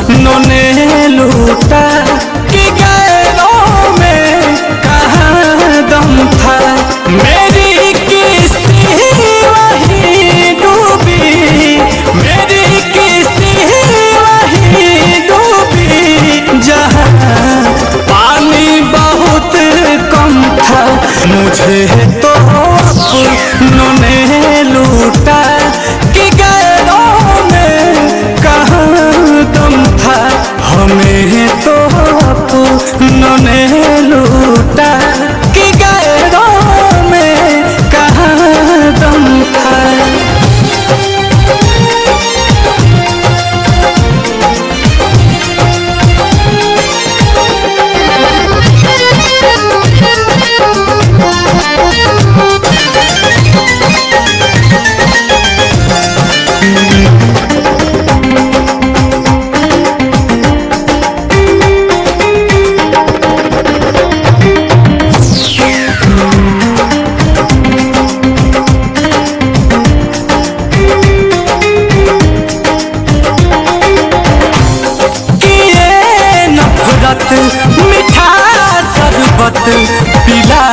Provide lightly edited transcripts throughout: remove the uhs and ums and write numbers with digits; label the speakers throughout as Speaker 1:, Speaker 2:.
Speaker 1: उन्होंने लूटा कि गैरों में कहाँ दम था। मेरी किस्ती वही डूबी, मेरी किस्ती वही डूबी जहाँ पानी बहुत कम था। मुझे तो उन्होंने लूटा कि गैरों में कहाँ दम था। हमें तो उन्होंने लूटा कि गैरों में कहाँ दम था। मीठा शरबत पिला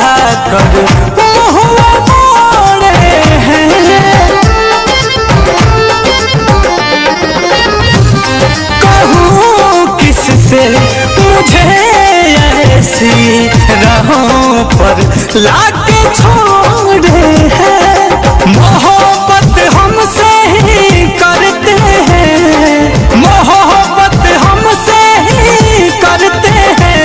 Speaker 1: कर मुँह मोड़े हैं। कहूँ किससे मुझे ऐसी राहों पर लाके छोड़े हैं। मोहब्बत हमसे ही करते हैं, मोहब्बत हमसे ही करते हैं।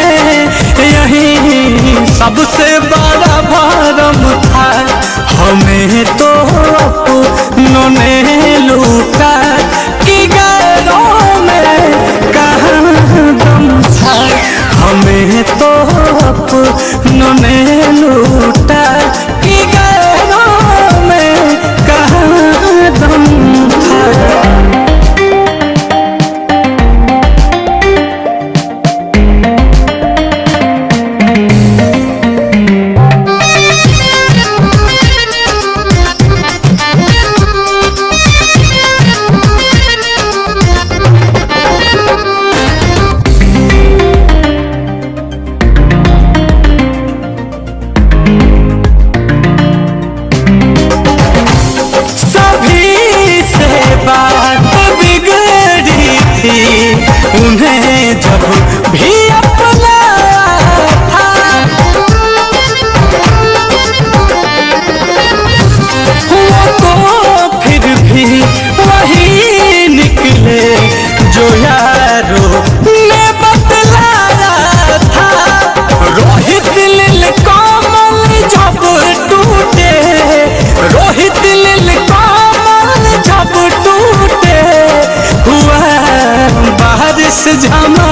Speaker 1: यही सबसे बड़ा भरम था। हमें तो उन्होंने लूटा कि गैरों में कहाँ दम था। हमें तो उन्होंने लूटा कि गैरों में कहाँ दम था। उन्हें जब भी अपना था वो तो फिर भी वही निकले जो यारों ने बतलाया था। रोहित लील कमल जब टूटे, रोहित लील कमल जब टूटे हुआ बारिश झमा